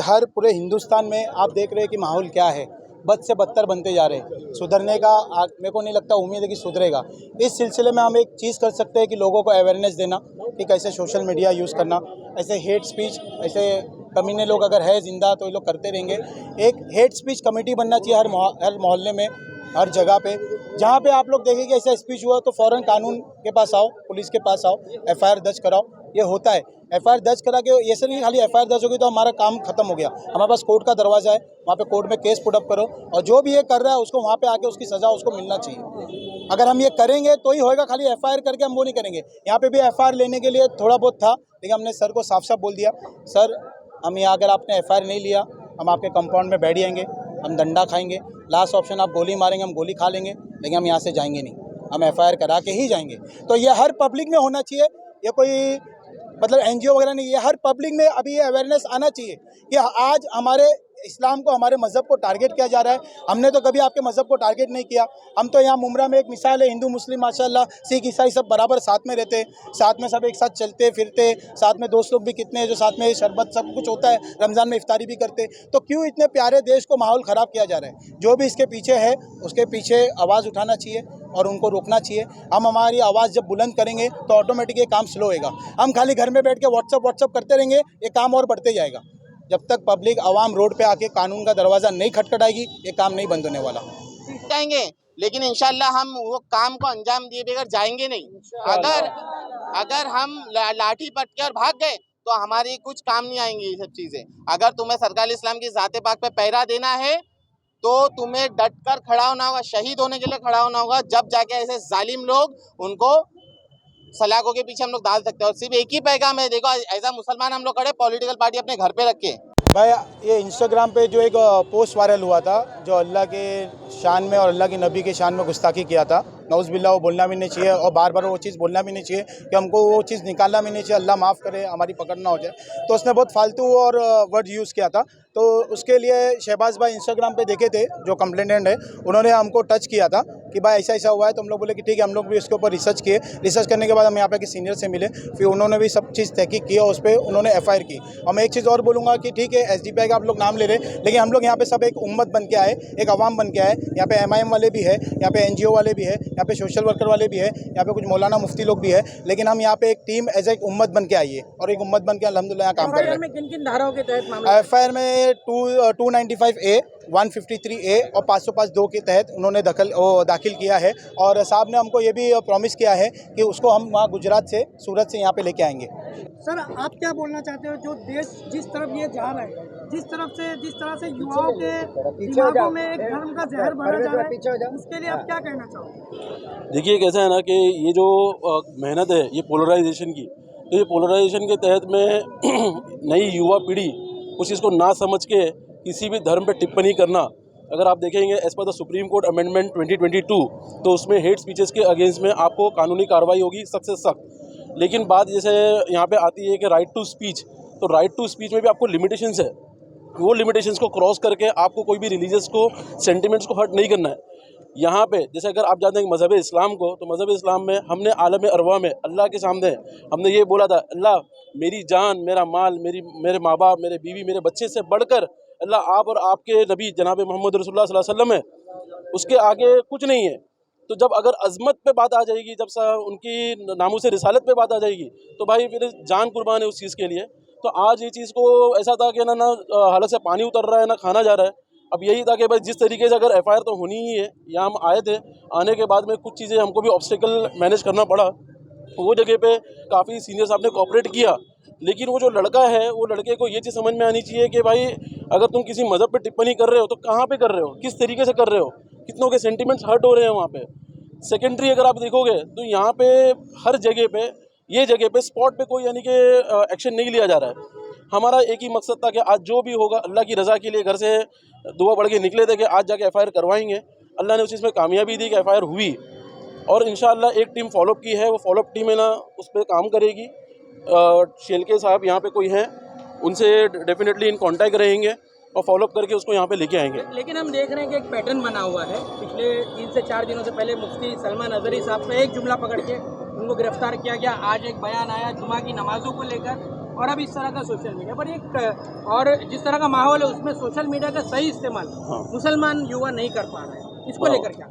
हर पूरे हिंदुस्तान में आप देख रहे हैं कि माहौल क्या है, बद से बदतर बनते जा रहे हैं। सुधरने का मेरे को नहीं लगता, उम्मीद है कि सुधरेगा। इस सिलसिले में हम एक चीज़ कर सकते हैं कि लोगों को अवेयरनेस देना कि कैसे सोशल मीडिया यूज़ करना। ऐसे हेट स्पीच, ऐसे कमीने लोग अगर है जिंदा तो ये लोग करते रहेंगे। एक हेट स्पीच कमेटी बनना चाहिए हर मोहल्ले में, हर जगह पे। जहाँ पे आप लोग देखेंगे ऐसा स्पीच हुआ तो फ़ौरन कानून के पास आओ, पुलिस के पास आओ, एफआईआर दर्ज कराओ। ये होता है, एफआईआर दर्ज करा के ऐसे नहीं खाली एफआईआर दर्ज होगी तो हमारा काम खत्म हो गया। हमारे पास कोर्ट का दरवाज़ा है, वहाँ पे कोर्ट में केस पुटअप करो और जो भी ये कर रहा है उसको वहाँ पे आके उसकी सज़ा उसको मिलना चाहिए। अगर हम ये करेंगे तो ही होएगा, खाली एफआईआर करके हम वो नहीं करेंगे। यहाँ पे भी एफआईआर लेने के लिए थोड़ा बहुत था, लेकिन हमने सर को साफ साफ बोल दिया, सर हम यहाँ अगर आपने एफआईआर नहीं लिया हम आपके कंपाउंड में बैठ जाएंगे, हम डंडा खाएंगे, लास्ट ऑप्शन आप गोली मारेंगे, हम गोली खा लेंगे, लेकिन हम यहाँ से जाएंगे नहीं, हम एफआईआर करा के ही जाएंगे। तो ये हर पब्लिक में होना चाहिए, ये कोई मतलब एनजीओ वगैरह नहीं, ये हर पब्लिक में अभी ये अवेयरनेस आना चाहिए कि आज हमारे इस्लाम को, हमारे मज़हब को टारगेट किया जा रहा है। हमने तो कभी आपके मज़हब को टारगेट नहीं किया। हम तो यहाँ मुमरा में एक मिसाल है, हिंदू मुस्लिम माशाल्लाह, सिख ईसाई सब बराबर साथ में रहते, साथ में सब एक साथ चलते फिरते, साथ में दोस्त लोग भी कितने हैं जो साथ में शरबत सब कुछ होता है, रमज़ान में इफ्तारी भी करते। तो क्यों इतने प्यारे देश को माहौल ख़राब किया जा रहा है? जो भी इसके पीछे है उसके पीछे आवाज़ उठाना चाहिए और उनको रोकना चाहिए। हम हमारी आवाज़ जब बुलंद करेंगे तो ऑटोमेटिक ये काम स्लो होएगा। हम खाली घर में बैठ के व्हाट्सअप करते रहेंगे, ये काम और बढ़ते जाएगा। जब तक पब्लिक आवाम रोड पे आके कानून का दरवाज़ा नहीं खटखटाएगी ये काम नहीं बंद होने वाला। जाएंगे लेकिन इंशाल्लाह हम वो काम को अंजाम दिए बगैर जाएंगे नहीं। अगर हम लाठी पटके और भाग गए तो हमारी कुछ काम नहीं आएंगी ये सब चीज़ें। अगर तुम्हें सरकार इस्लाम की ज़ाते पाक पे पहरा देना है तो तुम्हें डट कर खड़ा होना होगा, शहीद होने के लिए खड़ा होना होगा, जब जाके ऐसे जालिम लोग उनको सलाखों के पीछे हम लोग डाल सकते हैं। और सिर्फ एक ही पैगाम है, देखो ऐसा मुसलमान हम लोग खड़े, पॉलिटिकल पार्टी अपने घर पे रखे। भाई ये इंस्टाग्राम पे जो एक पोस्ट वायरल हुआ था जो अल्लाह के शान में और अल्लाह के नबी के शान में गुस्ताखी किया था, नौज़ुबिल्लाह, वो बोलना भी नहीं चाहिए और बार बार वो चीज़ बोलना भी नहीं चाहिए कि हमको वो चीज़ निकालना भी नहीं चाहिए, अल्लाह माफ़ करे हमारी पकड़ ना हो जाए। तो उसने बहुत फालतू और वर्ड यूज़ किया था। तो उसके लिए शहबाज भाई इंस्टाग्राम पे देखे थे, जो कंप्लेनेंट है, उन्होंने हमको टच किया था कि भाई ऐसा ऐसा हुआ है। तो हम लोग बोले कि ठीक है, हम लोग भी इसके ऊपर रिसर्च किए। रिसर्च करने के बाद हम यहाँ पे किसी सीनियर से मिले, फिर उन्होंने भी सब चीज़ तहकीक की और उस पर उन्होंने एफआईआर की। और मैं एक चीज़ और बोलूँगा कि ठीक है एसडीपीआई का आप लोग नाम ले रहे, लेकिन हम लोग यहाँ पे सब एक उम्मत बन के आए, एक अवाम बन के आए। यहाँ पे एमआईएम वाले भी है, यहाँ पे एनजीओ वाले भी है, यहाँ पे सोशल वर्कर वाले भी है, यहाँ पे कुछ मौलाना मुफ्ती लोग भी है, लेकिन हम यहाँ पे एक टीम एज एक उम्मत बन के आई है और एक उम्मत बन के अल्हम्दुलिल्लाह यहाँ काम कर रहे हैं। किन धाराओं के तहत मामला? एफआईआर में 295A, 153A और 505(2) के तहत उन्होंने दाखिल किया है। और साहब ने हमको ये भी प्रॉमिस किया है कि उसको हम वहाँ गुजरात से, सूरत से यहाँ पे लेके आएंगे। सर आप क्या बोलना चाहते हो, जो देश जिस तरफ ये जा रहा है, जिस तरह से युवाओं के दिमागों में एक धर्म का जहर भरा जा रहा है, उसके लिए आप क्या कहना चाहोगे? देखिए कैसा है ना कि ये जो मेहनत है ये पोलराइजेशन की, तो ये पोलराइजेशन के तहत में नई युवा पीढ़ी उस चीज़ को ना समझ के किसी भी धर्म पे टिप्पणी करना, अगर आप देखेंगे as per the supreme court amendment 2022 तो उसमें हेट स्पीचेस के अगेंस्ट में आपको कानूनी कार्रवाई होगी सख्त से सख्त। लेकिन बात जैसे यहाँ पे आती है कि राइट टू स्पीच, तो राइट टू स्पीच में भी आपको लिमिटेशंस है, वो लिमिटेशंस को क्रॉस करके आपको कोई भी रिलीजियस को सेंटिमेंट्स को हर्ट नहीं करना है। यहाँ पे जैसे अगर आप जानते हैं कि मज़हब इस्लाम को, तो मज़हब इस्लाम में हमने आलम अरवा में अल्लाह के सामने हमने ये बोला था, अल्लाह मेरी जान, मेरा माल, मेरे माँ बाप, मेरे बीवी, मेरे बच्चे से बढ़कर अल्लाह आप और आपके नबी जनाब मोहम्मद रसूलुल्लाह सल्लल्लाहु अलैहि वसल्लम है, उसके आगे कुछ नहीं है। तो जब अगर अज़मत पे बात आ जाएगी, जब उनकी नामूस रिसालत पे बात आ जाएगी, तो भाई फिर जान कुर्बान है उस चीज़ के लिए। तो आज ये चीज़ को ऐसा था कि ना हालत से पानी उतर रहा है, ना खाना जा रहा है। अब यही था कि भाई जिस तरीके से अगर एफआईआर तो होनी ही है, यहाँ हम आए थे, आने के बाद में कुछ चीज़ें हमको भी ऑब्स्टिकल मैनेज करना पड़ा। वो जगह पे काफ़ी सीनियर साहब ने कोऑपरेट किया, लेकिन वो जो लड़का है वो लड़के को ये चीज़ समझ में आनी चाहिए कि भाई अगर तुम किसी मज़हब पे टिप्पणी कर रहे हो तो कहाँ पे कर रहे हो, किस तरीके से कर रहे हो, कितनों के सेंटिमेंट्स हर्ट हो रहे हैं वहाँ पे। सेकेंडरी अगर आप देखोगे तो यहाँ पे हर जगह पे, ये जगह पे स्पॉट पे कोई यानी कि एक्शन नहीं लिया जा रहा है। हमारा एक ही मकसद था कि आज जो भी होगा अल्लाह की रज़ा के लिए घर से दुआ पढ़ के निकले थे कि आज जाके एफआईआर करवाएंगे। अल्लाह ने उस चीज़ में कामयाबी दी कि एफआईआर हुई और इंशाअल्लाह एक टीम फॉलोअप की है, वो फॉलोअप टीम है ना उस पर काम करेगी। शेलके साहब यहाँ पे कोई हैं, उनसे डेफिनेटली इन कांटेक्ट रहेंगे और फॉलोअप करके उसको यहाँ पे लेके आएंगे। लेकिन हम देख रहे हैं कि एक पैटर्न बना हुआ है। पिछले 3 से 4 दिनों से पहले मुफ्ती सलमान अजहरी साहब का एक जुमला पकड़ के उनको गिरफ्तार किया गया। आज एक बयान आया जुमा की नमाजों को लेकर और अब इस तरह का सोशल मीडिया पर एक और जिस तरह का माहौल है उसमें सोशल मीडिया का सही इस्तेमाल मुसलमान युवा नहीं कर पा रहे हैं, इसको लेकर क्या?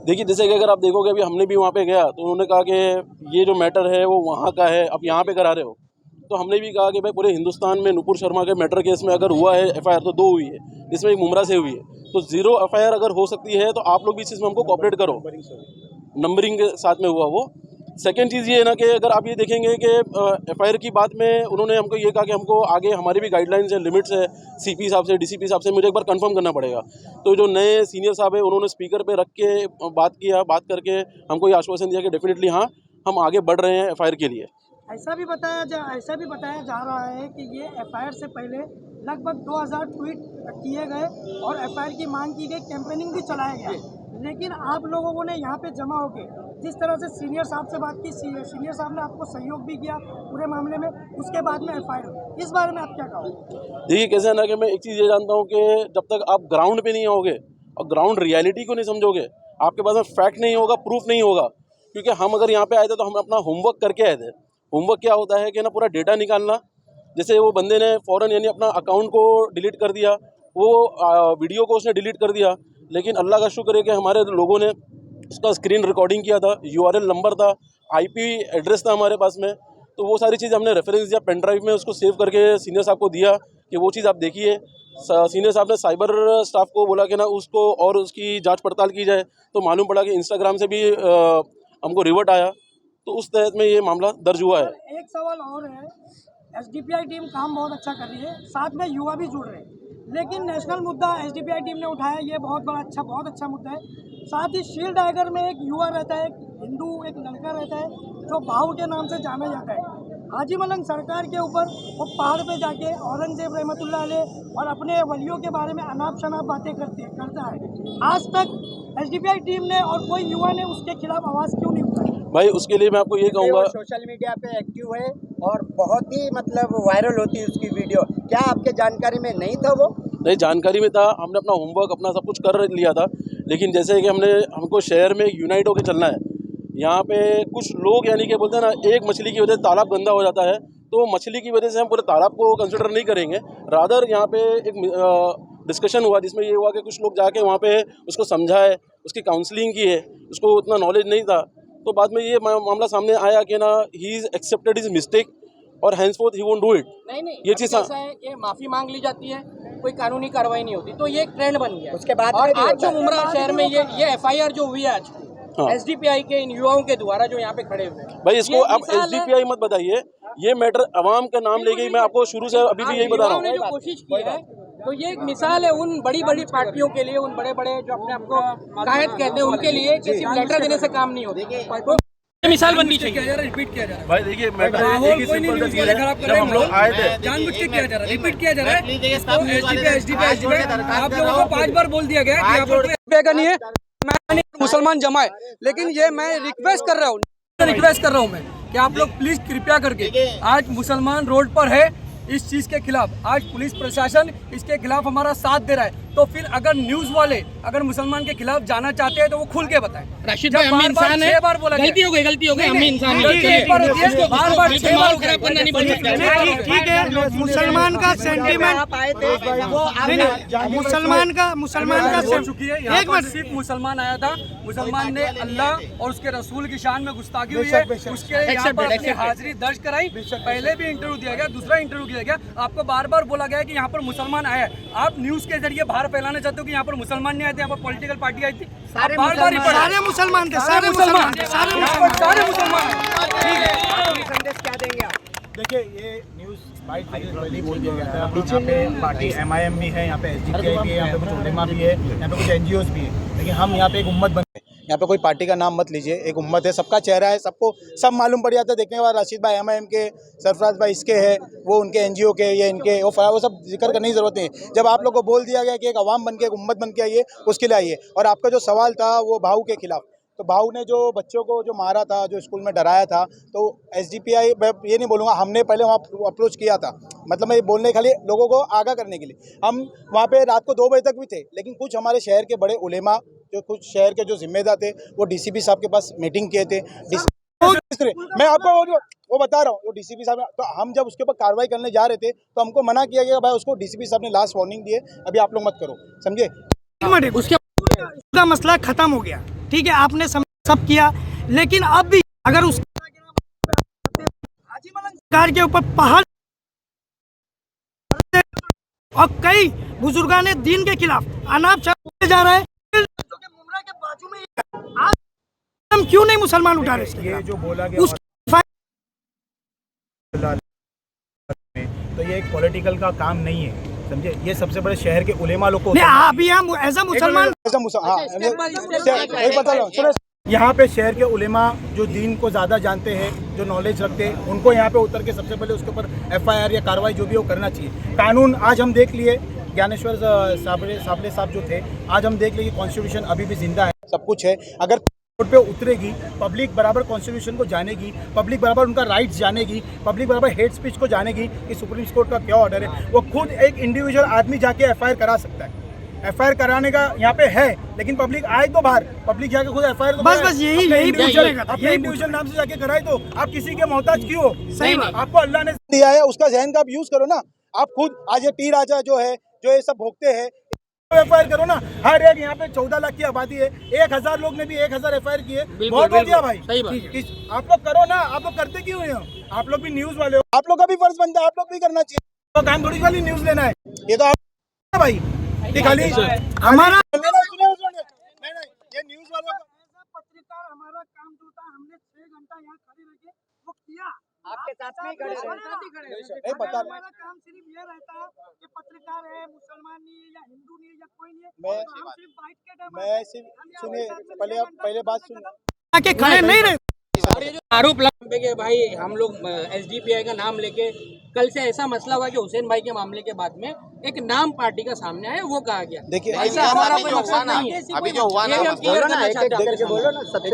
देखिए, जैसे कि अगर आप देखोगे अभी हमने भी वहाँ पे गया तो उन्होंने कहा कि ये जो मैटर है वो वहाँ का है, अब यहाँ पे करा रहे हो। तो हमने भी कहा कि भाई पूरे हिंदुस्तान में नुपुर शर्मा के मैटर केस में अगर हुआ है एफआईआर तो 2 हुई है, जिसमें एक मुमरा से हुई है, तो 0 एफआईआर अगर हो सकती है तो आप लोग भी इस चीज़ में हमको कोऑपरेट करो। नंबरिंग के साथ में हुआ वो। सेकेंड चीज़ ये है ना कि अगर आप ये देखेंगे कि एफआईआर की बात में उन्होंने हमको ये कहा कि हमको आगे हमारी भी गाइडलाइंस है, लिमिट्स है, सीपी साहब से, डीसीपी साहब से मुझे एक बार कंफर्म करना पड़ेगा। तो जो नए सीनियर साहब है उन्होंने स्पीकर पे रख के बात करके हमको ये आश्वासन दिया कि डेफिनेटली हाँ हम आगे बढ़ रहे हैं एफआईआर के लिए। ऐसा भी बताया जा रहा है कि ये एफआईआर से पहले लगभग 2000 ट्वीट किए गए और एफआईआर की मांग की गई, कैंपेनिंग भी चलाया गया। लेकिन आप लोगों ने यहाँ पे जमा होके जिस तरह से सीनियर साहब से बात की, सीनियर साहब ने आपको सहयोग भी किया पूरे मामले में, उसके बाद में एफआईआर, इस बारे में आप क्या कहोगे? देखिए कैसे है ना कि मैं एक चीज़ ये जानता हूँ कि जब तक आप ग्राउंड पे नहीं आओगे और ग्राउंड रियलिटी को नहीं समझोगे, आपके पास में फैक्ट नहीं होगा, प्रूफ नहीं होगा। क्योंकि हम अगर यहाँ पे आए थे तो हम अपना होमवर्क करके आए थे। होमवर्क क्या होता है कि ना पूरा डेटा निकालना। जैसे वो बंदे ने फ़ौरन यानी अपना अकाउंट को डिलीट कर दिया, वो वीडियो को उसने डिलीट कर दिया, लेकिन अल्लाह का शुक्र है कि हमारे लोगों ने उसका स्क्रीन रिकॉर्डिंग किया था, URL नंबर था, IP एड्रेस था हमारे पास में। तो वो सारी चीज़ हमने रेफरेंस दिया, पेन ड्राइव में उसको सेव करके सीनियर साहब को दिया कि वो चीज़ आप देखिए। सीनियर साहब ने साइबर स्टाफ को बोला कि ना उसको और उसकी जांच पड़ताल की जाए। तो मालूम पड़ा कि इंस्टाग्राम से भी हमको रिवर्ट आया, तो उस तहत में ये मामला दर्ज हुआ है। एक सवाल और है, SDPI टीम काम बहुत अच्छा कर रही है, साथ में युवा भी जुड़ रहे हैं, लेकिन नेशनल मुद्दा SDPI टीम ने उठाया, ये बहुत अच्छा मुद्दा है। साथ ही शील्ड टाइगर में एक युवा रहता है, एक हिंदू एक लड़का रहता है जो भाऊ के नाम से जाना जाता है। हाजी मलंग सरकार के ऊपर वो पहाड़ पे जाके औरंगजेब रहमतुल्लाह अलैह और अपने वलियों के बारे में अनाप शनाप बातें करता है। आज तक SDPI टीम ने और कोई युवा ने उसके खिलाफ आवाज़ क्यों नहीं उठाई? भाई उसके लिए मैं आपको ये कहूँगा, सोशल मीडिया पे एक्टिव है और बहुत ही मतलब वायरल होती है उसकी वीडियो, क्या आपके जानकारी में नहीं था? वो नहीं, जानकारी में था, हमने अपना होमवर्क अपना सब कुछ कर लिया था। लेकिन जैसे कि हमको शहर में यूनाइट होकर चलना है। यहाँ पे कुछ लोग यानी कि बोलते हैं ना, एक मछली की वजह से तालाब गंदा हो जाता है, तो मछली की वजह से हम पूरे तालाब को कंसिडर नहीं करेंगे। रादर यहाँ पे एक डिस्कशन हुआ जिसमें ये हुआ कि कुछ लोग जाके वहाँ पे उसको समझाए, उसकी काउंसलिंग की है, उसको उतना नॉलेज नहीं था। तो बाद में ये मामला सामने आया कि ना he is accepted his mistake और henceforth he won't do it. नहीं, ये चीज़ ऐसा है कि माफ़ी मांग ली जाती है, कोई कानूनी कार्रवाई नहीं होती, तो ये एक ट्रेंड बन गया। उसके बाद और आज जो मुमरा शहर में ये एफआईआर जो हुई है आज हाँ। SDPI के इन युवाओं के द्वारा जो यहाँ पे खड़े हुए हैं, भाई इसको आप SDPI मत बताइए, ये मैटर अवाम का नाम लेके मैं आपको शुरू से अभी भी यही बता रहा हूँ। जो कोशिश की है तो ये एक मिसाल है उन बड़ी बड़ी पार्टियों के लिए, उन बड़े बड़े जो अपने आपको कायद कहते हैं उनके लिए, कि सिर्फ लेटर देने से काम नहीं होता, मिसाल बननी चाहिए। रिपीट किया जा रहा है भाई देखिए मैटर एक ही सिंपल सा चीज़ है, जब हम लोग आए थे जानबूझ के किया जा रहा है, रिपीट किया जा रहा है। SDPI आप लोगों को 5 बार बोल दिया गया कि यहाँ पर कोई का नहीं है, मैं मुसलमान जमा है, लेकिन ये मैं रिक्वेस्ट कर रहा हूँ मैं कि आप लोग प्लीज कृपया करके, आज मुसलमान रोड पर है इस चीज के खिलाफ, आज पुलिस प्रशासन इसके खिलाफ हमारा साथ दे रहा है, तो फिर अगर न्यूज वाले अगर मुसलमान के खिलाफ जाना चाहते हैं तो वो खुल के बताएं। राशिद भाई, हम इंसान हैं, बार बोला गलती हो गई, हम इंसान हैं, बार-बार 6 बार खराब करना नहीं पड़ेगा। ठीक है, मुसलमान का सेंटीमेंट आप आए थे वो मुसलमान का हो चुकी है। यहाँ पर सिर्फ मुसलमान आया था, मुसलमान ने अल्लाह और उसके रसूल की शान में गुस्ताखी हुई है, उसके यहाँ पर अपनी हाजिरी दर्ज कराई। पहले भी इंटरव्यू दिया गया, दूसरा इंटरव्यू दिया गया, आपको बार बार बोला गया कि यहाँ पर मुसलमान आया है। आप न्यूज के जरिए बाहर फैलाना चाहते हो कि यहाँ पर मुसलमान नहीं आए थे, यहाँ पर पॉलिटिकल पार्टी आई थी। सारे मुसलमान थे, सारे मुसलमान। संदेश क्या देंगे आप? देखिए, ये न्यूज़ बाइट पहले बोल दिया गया था। यहाँ पे पार्टी MIM भी है, यहाँ पे SDPI भी है, यहाँ पे कुछ उलेमा भी है, यहाँ पे कुछ NGOs भी है, लेकिन हम यहाँ पे एक उम्मत बन गए। यहाँ पे कोई पार्टी का नाम मत लीजिए, एक उम्मत है, सबका चेहरा है, सबको सब मालूम पड़ जाता है देखने के बाद। राशिद भाई MIM के, सरफराज भाई इसके है, वो उनके NGO के, ये इनके, वो सब जिक्र करने की ज़रूरत नहीं। जब आप लोग को बोल दिया गया कि एक अवाम बन के, एक उम्मत बन के आइए, उसके लिए आइए। और आपका जो सवाल था वो भाऊ के खिलाफ, तो भाऊ ने जो बच्चों को जो मारा था, जो स्कूल में डराया था, तो SDPI, मैं ये नहीं बोलूँगा, हमने पहले वहाँ अप्रोच किया था, मतलब मैं ये बोलने खाली लोगों को आगाह करने के लिए। हम वहाँ पे रात को 2 बजे तक भी थे, लेकिन कुछ हमारे शहर के बड़े उलेमा, जो कुछ शहर के जो जिम्मेदार थे, वो DCP साहब के पास मीटिंग किए थे। मैं आपको वो बता रहा हूँ, वो डीसीपी साहब, तो हम जब उसके ऊपर कार्रवाई करने जा रहे थे तो हमको मना किया गया भाई, उसको डीसीपी साहब ने लास्ट वार्निंग दी है, अभी आप लोग मत करो, समझे। उसके पूरा मसला खत्म हो गया, ठीक है, आपने सब किया, लेकिन अब भी अगर उस सरकार के ऊपर पहाड़ और कई बुजुर्गों ने दीन के खिलाफ अनाप शनाप जा रहा है, मुमरा के बाजू में आज हम क्यों नहीं मुसलमान उठा रहे? ये जो बोला गया तो ये एक पॉलिटिकल का काम नहीं है, समझे। ये सबसे बड़े शहर के उलेमा लोग को अभी हम एज अ मुसलमान यहाँ पे शहर के उलेमा जो दीन को ज़्यादा जानते हैं, जो नॉलेज रखते हैं, उनको यहाँ पे उतर के सबसे पहले उसके ऊपर FIR या कार्रवाई जो भी हो करना चाहिए। कानून आज हम देख लिए, ज्ञानेश्वर साबले साहब जो थे, आज हम देख लिए कि कॉन्स्टिट्यूशन अभी भी जिंदा है, सब कुछ है। अगर रोड पे उतरेगी पब्लिक, बराबर कॉन्स्टिट्यूशन को जानेगी, पब्लिक बराबर उनका राइट्स जानेगी, पब्लिक बराबर हेट स्पीच को जानेगी कि सुप्रीम कोर्ट का क्या ऑर्डर है, वो खुद एक इंडिविजुअल आदमी जाके FIR करा सकता है। FIR कराने का यहाँ पे है, लेकिन पब्लिक आए तो बाहर, पब्लिक जाके खुद FIR तो बस यही इंडिविजुअल नाम से जाके कराए, तो आप किसी के मोहताज क्यों हो? सही, आपको अल्लाह ने दिया है, उसका जहन का आप यूज करो ना। आप खुद आज ये टी राजा जो है, जो ये सब भोगते हैं, FIR करो ना। हर एक यहाँ पे 14 लाख की आबादी है, 1000 लोग ने भी 1000 FIR किए, बहुत हो गया भाई। आप लोग करो ना, आप लोग करते क्यों हैं? आप लोग भी न्यूज वाले हो, आप लोग का भी फर्ज बनता है, आप लोग भी करना चाहिए। तो काम थोड़ी वाली न्यूज लेना है, ये तो आप भाई खाली हमारा ये न्यूज वालों का पत्रकार, हमारा काम जो था, हमने 6 घंटा यहाँ खड़े रह के वो किया, आपके साथ में खड़े रहे। बता हमारा काम सिर्फ ये रहता है कि पत्रकार है, मुसलमान नहीं है या हिंदू नहीं है या कोई नहीं है, हम सिर्फ बाइट के टाइम मैं सिर्फ सुनिए, पहले बात सुन के खड़े नहीं रहे। आरोप लगे कि भाई हम लोग SDPI का नाम लेके, कल से ऐसा मसला हुआ कि हुसैन भाई के मामले के बाद में एक नाम पार्टी का सामने आया, वो कहा गया। देखिए ऐसा हमारा कोई मकसद नहीं है, अभी जो हुआ ना, बोलो ना सबसे।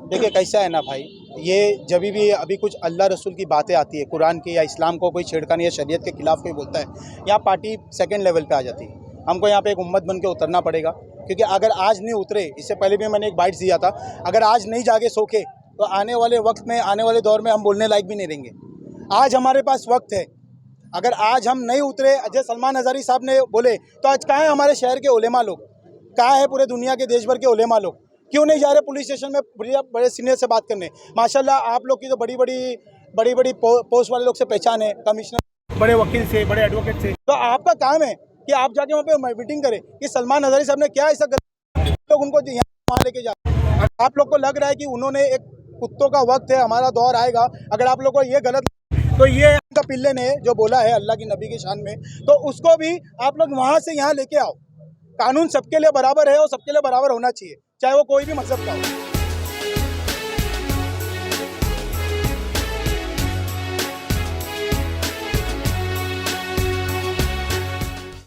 देखिए कैसा है ना भाई, ये जब भी अभी कुछ अल्लाह रसूल की बातें आती है, कुरान की या इस्लाम को कोई छेड़खानी या शरीयत के खिलाफ कोई बोलता है, यहाँ पार्टी सेकंड लेवल पे आ जाती है। हमको यहाँ पे एक उम्मत बन के उतरना पड़ेगा, क्योंकि अगर आज नहीं उतरे, इससे पहले भी मैंने एक बाइट दिया था, अगर आज नहीं जाके सोखे तो आने वाले वक्त में, आने वाले दौर में हम बोलने लायक भी नहीं रहेंगे। आज हमारे पास वक्त है, अगर आज हम नहीं उतरे, अजय सलमान हजारी साहब ने बोले, तो आज कहाँ है हमारे शहर के उलेमा लोग, कहाँ है पूरे दुनिया के देश भर के उलेमा लोग, क्यों नहीं जा रहे पुलिस स्टेशन में बड़े सीनियर से बात करने? माशाल्लाह आप लोग की तो बड़ी बड़ी पोस्ट वाले लोग से पहचान है, कमिश्नर, बड़े वकील से, बड़े एडवोकेट से। तो आपका काम है कि आप जाके वहाँ पे मीटिंग करें कि सलमान हजारी साहब ने क्या ऐसा लोग उनको यहाँ लेके जाए। आप लोग को लग रहा है कि उन्होंने एक कुत्तों का वक्त है, हमारा दौर आएगा, अगर आप लोग को ये गलत, तो ये उनका पिल्ले ने जो बोला है अल्लाह की नबी की शान में, तो उसको भी आप लोग वहाँ से यहाँ लेके आओ। कानून सबके लिए बराबर है और सबके लिए बराबर होना चाहिए, चाहे वो कोई भी मजहब का हो।